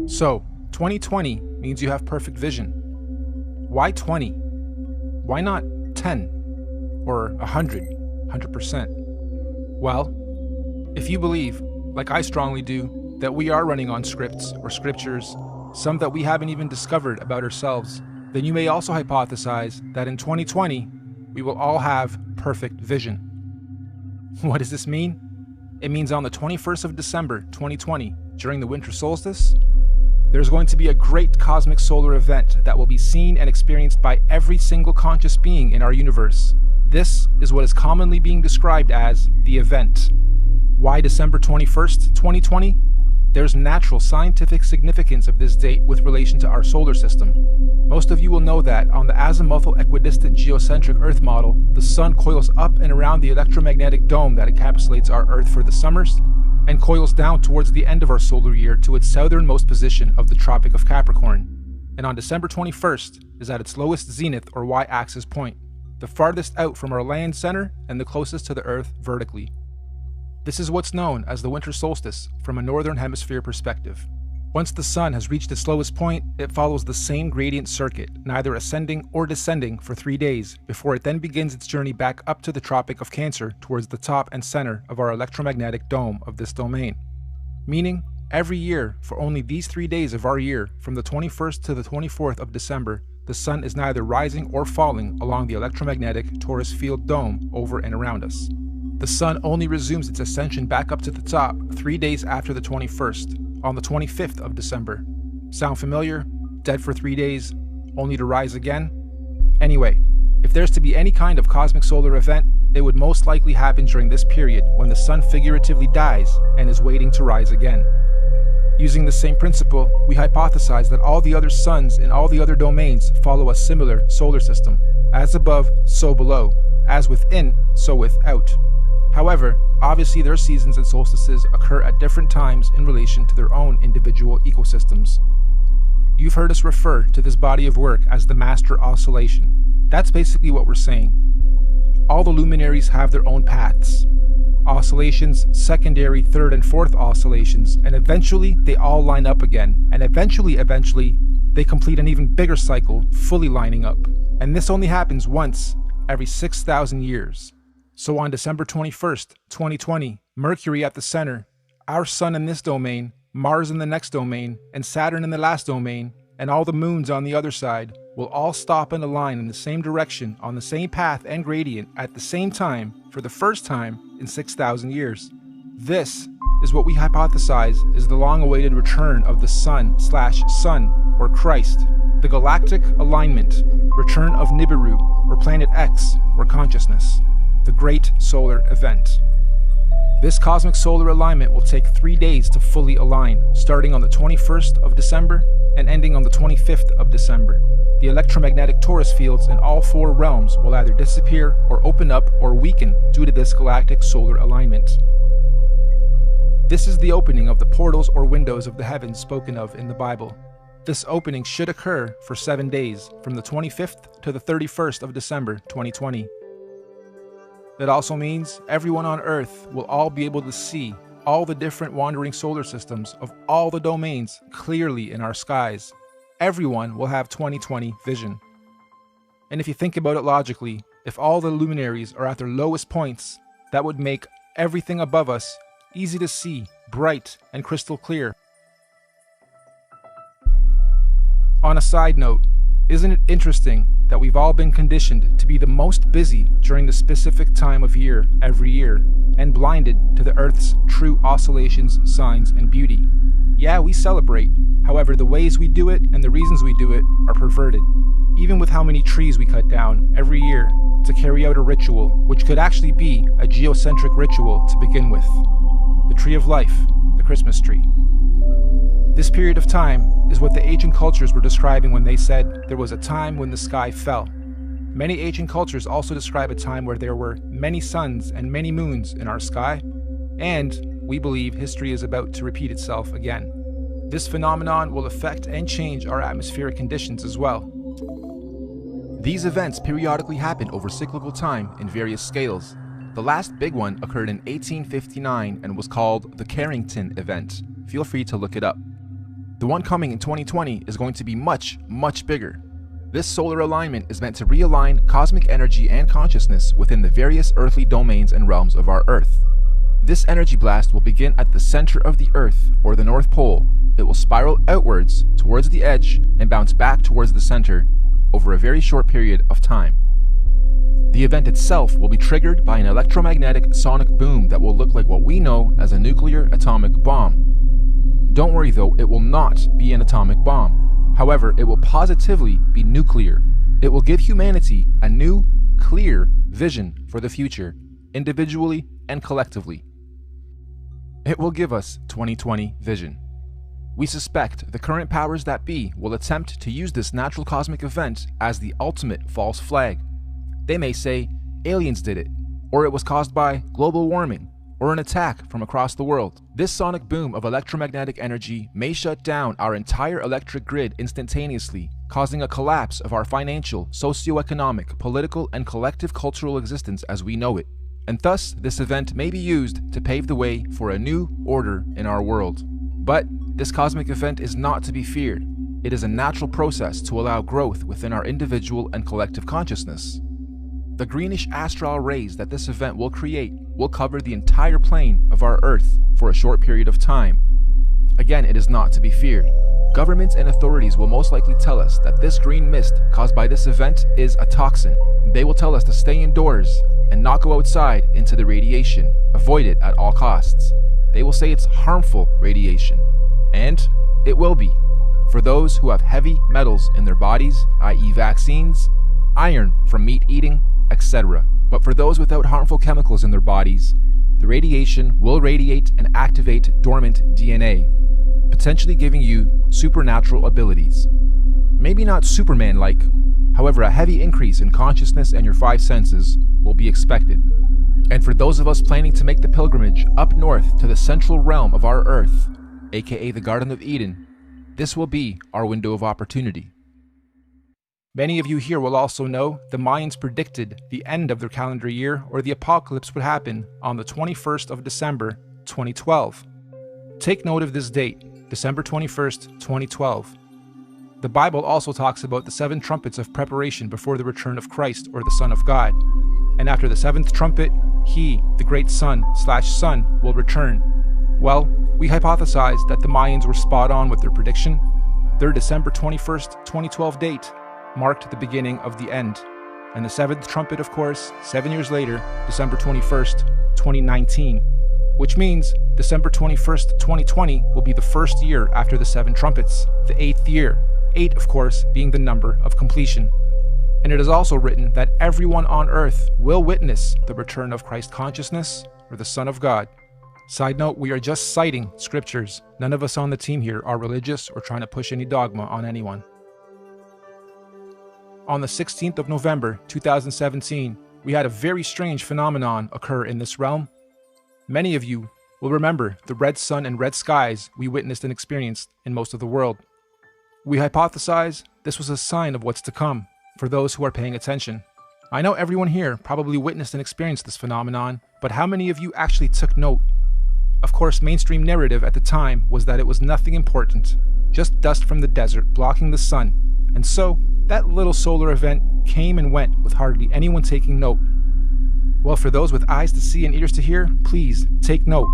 So, 2020 means you have perfect vision. Why 20? Why not 10? Or 100%? Well, if you believe, like I strongly do, that we are running on scripts or scriptures, some that we haven't even discovered about ourselves, then you may also hypothesize that in 2020, we will all have perfect vision. What does this mean? It means on the 21st of December 2020, during the winter solstice, there's going to be a great cosmic solar event that will be seen and experienced by every single conscious being in our universe. This is what is commonly being described as the event. Why December 21st, 2020? There's natural scientific significance of this date with relation to our solar system. Most of you will know that on the azimuthal equidistant geocentric Earth model, the Sun coils up and around the electromagnetic dome that encapsulates our Earth for the summers, and coils down towards the end of our solar year to its southernmost position of the Tropic of Capricorn. And on December 21st is at its lowest zenith or y-axis point, the farthest out from our land center and the closest to the Earth vertically. This is what's known as the winter solstice from a northern hemisphere perspective. Once the Sun has reached its lowest point, it follows the same gradient circuit, neither ascending or descending for 3 days, before it then begins its journey back up to the Tropic of Cancer towards the top and center of our electromagnetic dome of this domain. Meaning, every year, for only these 3 days of our year, from the 21st to the 24th of December, the Sun is neither rising or falling along the electromagnetic torus field dome over and around us. The Sun only resumes its ascension back up to the top 3 days after the 21st, on the 25th of December. Sound familiar? Dead for 3 days, only to rise again? Anyway, if there's to be any kind of cosmic solar event, it would most likely happen during this period when the Sun figuratively dies and is waiting to rise again. Using the same principle, we hypothesize that all the other suns in all the other domains follow a similar solar system. As above, so below. As within, so without. However, obviously their seasons and solstices occur at different times in relation to their own individual ecosystems. You've heard us refer to this body of work as the master oscillation. That's basically what we're saying. All the luminaries have their own paths. Oscillations, secondary, third, and fourth oscillations, and eventually they all line up again, and eventually, they complete an even bigger cycle, fully lining up. And this only happens once every 6,000 years. So on December 21st, 2020, Mercury at the center, our Sun in this domain, Mars in the next domain, and Saturn in the last domain, and all the moons on the other side, will all stop and align in the same direction on the same path and gradient at the same time for the first time in 6,000 years. This is what we hypothesize is the long-awaited return of the Sun/Sun, or Christ, the galactic alignment, return of Nibiru, or Planet X, or consciousness. The Great Solar Event. This cosmic solar alignment will take 3 days to fully align, starting on the 21st of December and ending on the 25th of December. The electromagnetic torus fields in all 4 realms will either disappear or open up or weaken due to this galactic solar alignment. This is the opening of the portals or windows of the heavens spoken of in the Bible. This opening should occur for 7 days, from the 25th to the 31st of December 2020. It also means everyone on Earth will all be able to see all the different wandering solar systems of all the domains clearly in our skies. Everyone will have 2020 vision. And if you think about it logically, if all the luminaries are at their lowest points, that would make everything above us easy to see, bright, and crystal clear. On a side note, isn't it interesting that we've all been conditioned to be the most busy during the specific time of year every year, and blinded to the Earth's true oscillations, signs, and beauty? Yeah, we celebrate. However, the ways we do it and the reasons we do it are perverted. Even with how many trees we cut down every year to carry out a ritual, which could actually be a geocentric ritual to begin with. The tree of life, the Christmas tree. This period of time is what the ancient cultures were describing when they said there was a time when the sky fell. Many ancient cultures also describe a time where there were many suns and many moons in our sky, and we believe history is about to repeat itself again. This phenomenon will affect and change our atmospheric conditions as well. These events periodically happen over cyclical time in various scales. The last big one occurred in 1859 and was called the Carrington event. Feel free to look it up. The one coming in 2020 is going to be much, much bigger. This solar alignment is meant to realign cosmic energy and consciousness within the various earthly domains and realms of our Earth. This energy blast will begin at the center of the Earth, or the North Pole. It will spiral outwards towards the edge and bounce back towards the center over a very short period of time. The event itself will be triggered by an electromagnetic sonic boom that will look like what we know as a nuclear atomic bomb. Don't worry though, it will not be an atomic bomb. However, it will positively be nuclear. It will give humanity a new, clear vision for the future, individually and collectively. It will give us 2020 vision. We suspect the current powers that be will attempt to use this natural cosmic event as the ultimate false flag. They may say aliens did it, or it was caused by global warming, or an attack from across the world. This sonic boom of electromagnetic energy may shut down our entire electric grid instantaneously, causing a collapse of our financial, socioeconomic, political, and collective cultural existence as we know it. And thus, this event may be used to pave the way for a new order in our world. But this cosmic event is not to be feared. It is a natural process to allow growth within our individual and collective consciousness. The greenish astral rays that this event will create will cover the entire plane of our Earth for a short period of time. Again, it is not to be feared. Governments and authorities will most likely tell us that this green mist caused by this event is a toxin. They will tell us to stay indoors and not go outside into the radiation. Avoid it at all costs. They will say it's harmful radiation. And it will be. For those who have heavy metals in their bodies, i.e. vaccines, iron from meat eating, etc. But for those without harmful chemicals in their bodies, the radiation will radiate and activate dormant DNA, potentially giving you supernatural abilities. Maybe not Superman-like, however a heavy increase in consciousness and your 5 senses will be expected. And for those of us planning to make the pilgrimage up north to the central realm of our Earth, aka the Garden of Eden, this will be our window of opportunity. Many of you here will also know the Mayans predicted the end of their calendar year, or the apocalypse, would happen on the 21st of December, 2012. Take note of this date, December 21st, 2012. The Bible also talks about the 7 trumpets of preparation before the return of Christ, or the Son of God. And after the 7th trumpet, he, the great Son, will return. Well, we hypothesize that the Mayans were spot on with their prediction. Their December 21st, 2012 date marked the beginning of the end. And the 7th trumpet, of course, 7 years later, December 21st, 2019. Which means December 21st, 2020 will be the first year after the 7 trumpets, the 8th year. 8, of course, being the number of completion. And it is also written that everyone on earth will witness the return of Christ consciousness, or the Son of God. Side note, we are just citing scriptures. None of us on the team here are religious or trying to push any dogma on anyone. On the 16th of November, 2017, we had a very strange phenomenon occur in this realm. Many of you will remember the red sun and red skies we witnessed and experienced in most of the world. We hypothesize this was a sign of what's to come for those who are paying attention. I know everyone here probably witnessed and experienced this phenomenon, but how many of you actually took note? Of course, mainstream narrative at the time was that it was nothing important, just dust from the desert blocking the sun, and so that little solar event came and went with hardly anyone taking note. Well, for those with eyes to see and ears to hear, please take note.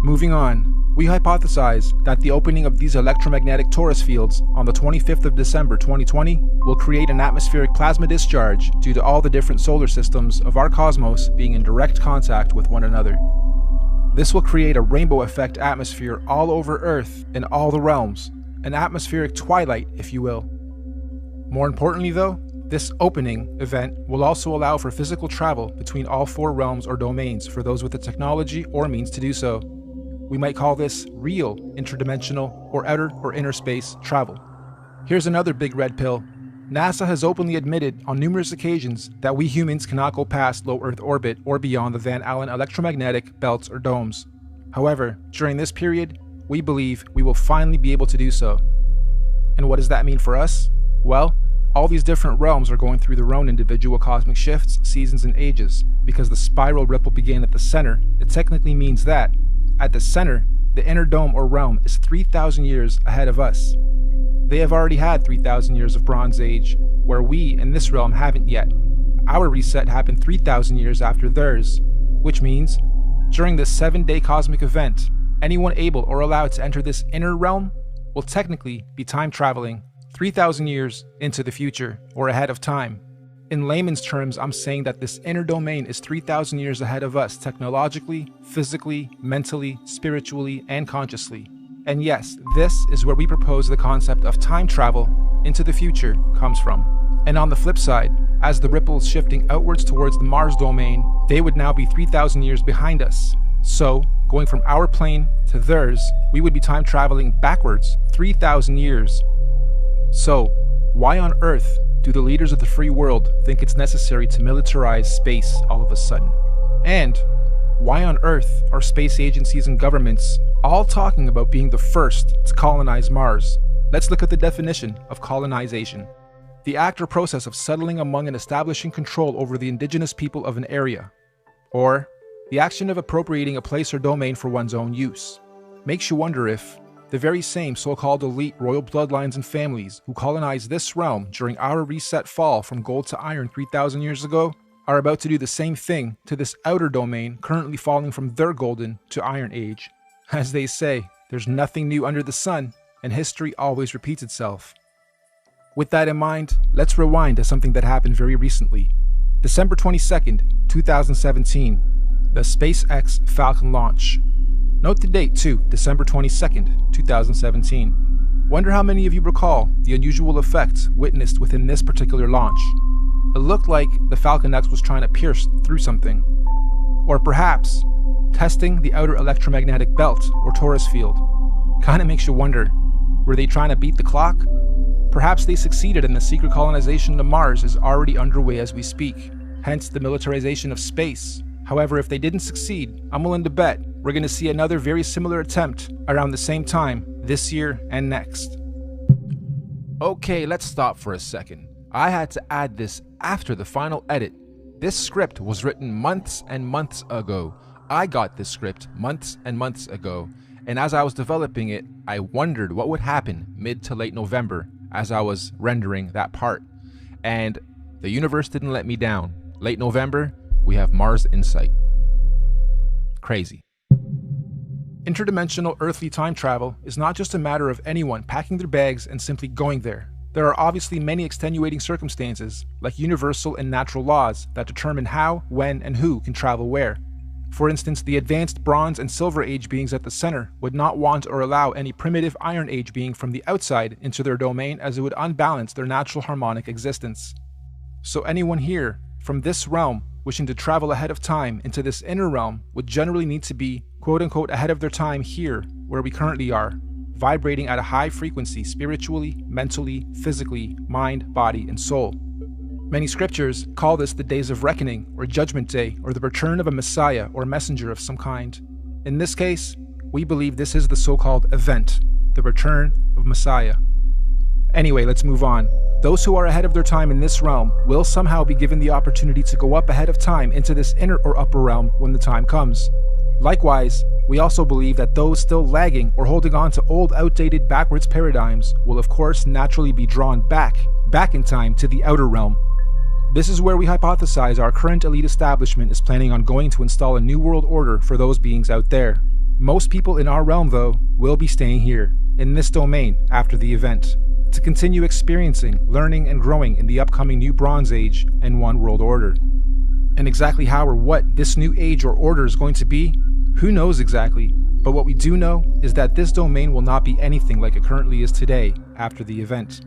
Moving on, we hypothesize that the opening of these electromagnetic torus fields on the 25th of December 2020 will create an atmospheric plasma discharge due to all the different solar systems of our cosmos being in direct contact with one another. This will create a rainbow effect atmosphere all over Earth in all the realms, an atmospheric twilight, if you will. More importantly though, this opening event will also allow for physical travel between all 4 realms or domains for those with the technology or means to do so. We might call this real interdimensional or outer or inner space travel. Here's another big red pill. NASA has openly admitted on numerous occasions that we humans cannot go past low Earth orbit or beyond the Van Allen electromagnetic belts or domes. However, during this period, we believe we will finally be able to do so. And what does that mean for us? Well, all these different realms are going through their own individual cosmic shifts, seasons, and ages. Because the spiral ripple began at the center, it technically means that, at the center, the inner dome or realm is 3,000 years ahead of us. They have already had 3,000 years of Bronze Age, where we in this realm haven't yet. Our reset happened 3,000 years after theirs, which means, during this 7-day cosmic event, anyone able or allowed to enter this inner realm will technically be time traveling 3,000 years into the future, or ahead of time. In layman's terms, I'm saying that this inner domain is 3,000 years ahead of us technologically, physically, mentally, spiritually, and consciously. And yes, this is where we propose the concept of time travel into the future comes from. And on the flip side, as the ripples shifting outwards towards the Mars domain, they would now be 3,000 years behind us. So, going from our plane to theirs, we would be time traveling backwards 3,000 years. So, why on earth do the leaders of the free world think it's necessary to militarize space all of a sudden? And why on earth are space agencies and governments all talking about being the first to colonize Mars? Let's look at the definition of colonization. The act or process of settling among and establishing control over the indigenous people of an area. Or, the action of appropriating a place or domain for one's own use. Makes you wonder if the very same so-called elite royal bloodlines and families who colonized this realm during our reset fall from gold to iron 3,000 years ago are about to do the same thing to this outer domain currently falling from their golden to iron age. As they say, there's nothing new under the sun, and history always repeats itself. With that in mind, let's rewind to something that happened very recently. December 22nd, 2017, the SpaceX Falcon launch. Note the date too, December 22nd, 2017. Wonder how many of you recall the unusual effects witnessed within this particular launch. It looked like the Falcon X was trying to pierce through something. Or perhaps, testing the outer electromagnetic belt or torus field. Kinda makes you wonder, were they trying to beat the clock? Perhaps they succeeded and the secret colonization to Mars is already underway as we speak, hence the militarization of space. However, if they didn't succeed, I'm willing to bet we're going to see another very similar attempt around the same time this year and next. Okay, let's stop for a second. I had to add this after the final edit. This script was written months and months ago. I got this script months and months ago, and as I was developing it, I wondered what would happen mid to late November as I was rendering that part. And the universe didn't let me down. Late November, we have Mars Insight. Crazy. Interdimensional earthly time travel is not just a matter of anyone packing their bags and simply going there. There are obviously many extenuating circumstances, like universal and natural laws, that determine how, when, and who can travel where. For instance, the advanced Bronze and Silver Age beings at the center would not want or allow any primitive Iron Age being from the outside into their domain, as it would unbalance their natural harmonic existence. So anyone here, from this realm, wishing to travel ahead of time into this inner realm would generally need to be quote-unquote ahead of their time here, where we currently are, vibrating at a high frequency spiritually, mentally, physically, mind, body, and soul. Many scriptures call this the days of reckoning, or judgment day, or the return of a messiah or messenger of some kind. In this case, we believe this is the so-called event, the return of Messiah. Anyway, let's move on. Those who are ahead of their time in this realm will somehow be given the opportunity to go up ahead of time into this inner or upper realm when the time comes. Likewise, we also believe that those still lagging or holding on to old, outdated, backwards paradigms will of course naturally be drawn back in time to the outer realm. This is where we hypothesize our current elite establishment is planning on going to install a new world order for those beings out there. Most people in our realm, though, will be staying here, in this domain, after the event, to continue experiencing, learning, and growing in the upcoming new Bronze Age and One World Order. And exactly how or what this new age or order is going to be, who knows exactly, but what we do know is that this domain will not be anything like it currently is today after the event.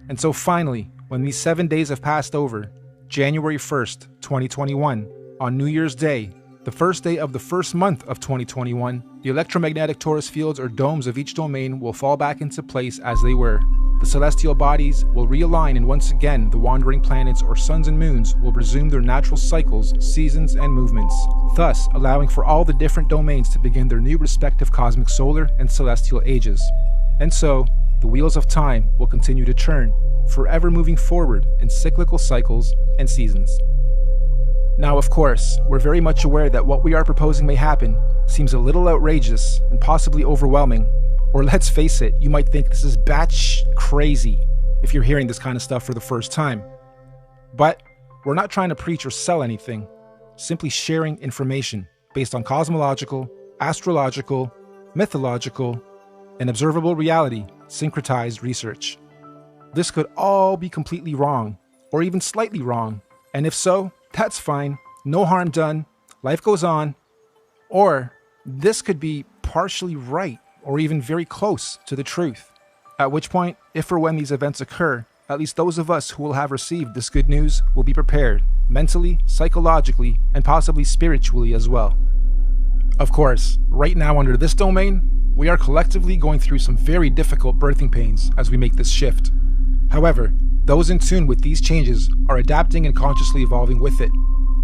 And so finally, when these 7 days have passed over, January 1st, 2021, on New Year's Day, the first day of the first month of 2021, the electromagnetic torus fields or domes of each domain will fall back into place as they were. The celestial bodies will realign, and once again the wandering planets or suns and moons will resume their natural cycles, seasons, and movements, thus allowing for all the different domains to begin their new respective cosmic solar and celestial ages. And so, the wheels of time will continue to turn, forever moving forward in cyclical cycles and seasons. Now, of course, we're very much aware that what we are proposing may happen seems a little outrageous and possibly overwhelming, or let's face it, you might think this is batch crazy if you're hearing this kind of stuff for the first time. But we're not trying to preach or sell anything, simply sharing information based on cosmological, astrological, mythological, and observable reality syncretized research. This could all be completely wrong, or even slightly wrong, and if so, that's fine, no harm done, life goes on. Or this could be partially right, or even very close to the truth, at which point, if or when these events occur, at least those of us who will have received this good news will be prepared, mentally, psychologically, and possibly spiritually as well. Of course, right now under this domain, we are collectively going through some very difficult birthing pains as we make this shift. However, those in tune with these changes are adapting and consciously evolving with it.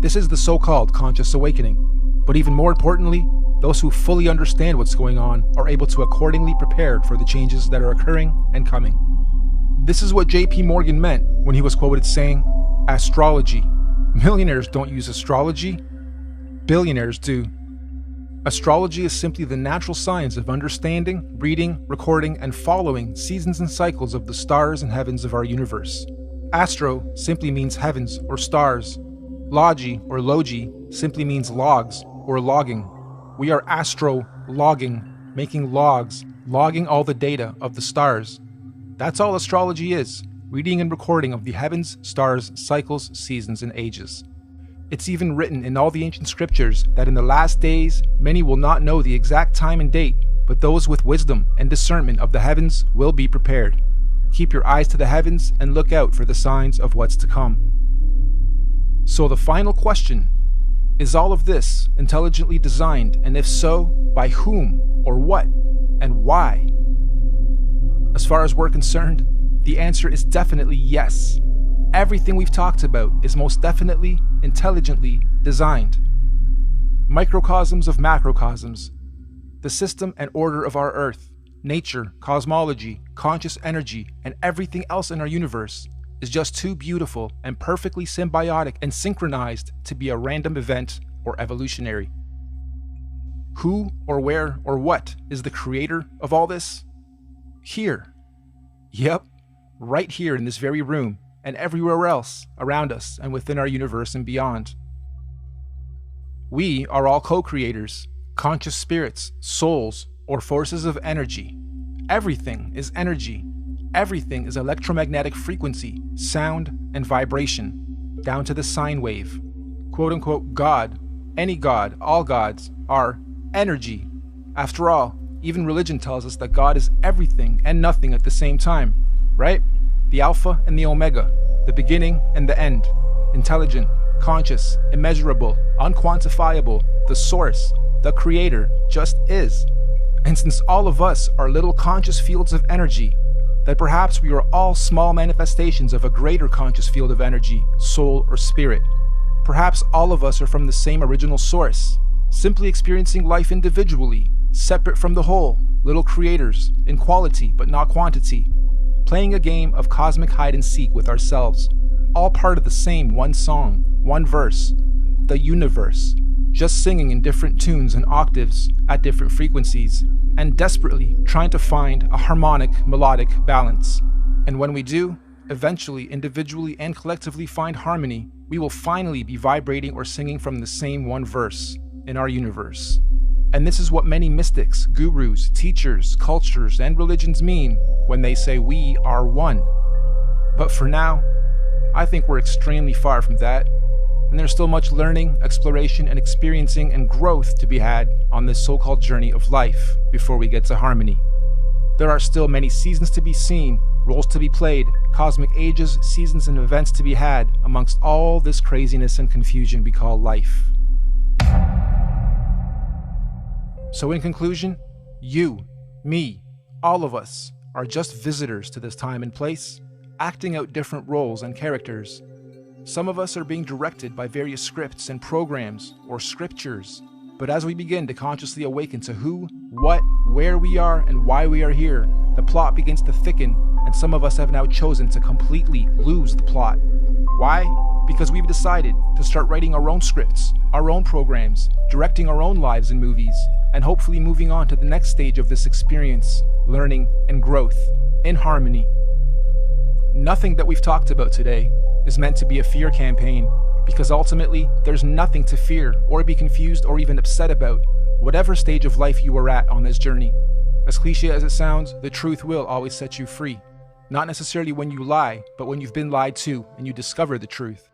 This is the so-called conscious awakening. But even more importantly, those who fully understand what's going on are able to accordingly prepare for the changes that are occurring and coming. This is what J.P. Morgan meant when he was quoted saying, "Astrology. Millionaires don't use astrology. Billionaires do." Astrology is simply the natural science of understanding, reading, recording, and following seasons and cycles of the stars and heavens of our universe. Astro simply means heavens or stars. Logi or logi simply means logs or logging. We are astro-logging, making logs, logging all the data of the stars. That's all astrology is, reading and recording of the heavens, stars, cycles, seasons, and ages. It's even written in all the ancient scriptures that in the last days, many will not know the exact time and date, but those with wisdom and discernment of the heavens will be prepared. Keep your eyes to the heavens and look out for the signs of what's to come. So the final question, is all of this intelligently designed, and if so, by whom, or what, and why? As far as we're concerned, the answer is definitely yes. Everything we've talked about is most definitely intelligently designed. Microcosms of macrocosms, the system and order of our Earth, nature, cosmology, conscious energy, and everything else in our universe is just too beautiful and perfectly symbiotic and synchronized to be a random event or evolutionary. Who or where or what is the creator of all this? Here. Yep, right here in this very room and everywhere else around us and within our universe and beyond. We are all co-creators, conscious spirits, souls, or forces of energy. Everything is energy. Everything is electromagnetic frequency, sound, and vibration, down to the sine wave. Quote-unquote God, any God, all gods, are energy. After all, even religion tells us that God is everything and nothing at the same time, right? The Alpha and the Omega, the beginning and the end, intelligent, conscious, immeasurable, unquantifiable, the source, the creator, just is. And since all of us are little conscious fields of energy, that perhaps we are all small manifestations of a greater conscious field of energy, soul, or spirit. Perhaps all of us are from the same original source, simply experiencing life individually, separate from the whole, little creators, in quality but not quantity, playing a game of cosmic hide and seek with ourselves, all part of the same one song, one verse, the universe, just singing in different tunes and octaves at different frequencies, and desperately trying to find a harmonic, melodic balance. And when we do, eventually, individually and collectively find harmony, we will finally be vibrating or singing from the same one verse in our universe. And this is what many mystics, gurus, teachers, cultures, and religions mean when they say we are one. But for now, I think we're extremely far from that, and there's still much learning, exploration, and experiencing and growth to be had on this so-called journey of life before we get to harmony. There are still many seasons to be seen, roles to be played, cosmic ages, seasons, and events to be had amongst all this craziness and confusion we call life. So in conclusion, you, me, all of us are just visitors to this time and place, acting out different roles and characters. Some of us are being directed by various scripts and programs or scriptures, but as we begin to consciously awaken to who, what, where we are, and why we are here, the plot begins to thicken, and some of us have now chosen to completely lose the plot. Why? because we've decided to start writing our own scripts, our own programs, directing our own lives and movies, and hopefully moving on to the next stage of this experience, learning and growth, in harmony. Nothing that we've talked about today is meant to be a fear campaign, because ultimately, there's nothing to fear or be confused or even upset about, whatever stage of life you are at on this journey. As cliche as it sounds, the truth will always set you free. Not necessarily when you lie, but when you've been lied to and you discover the truth.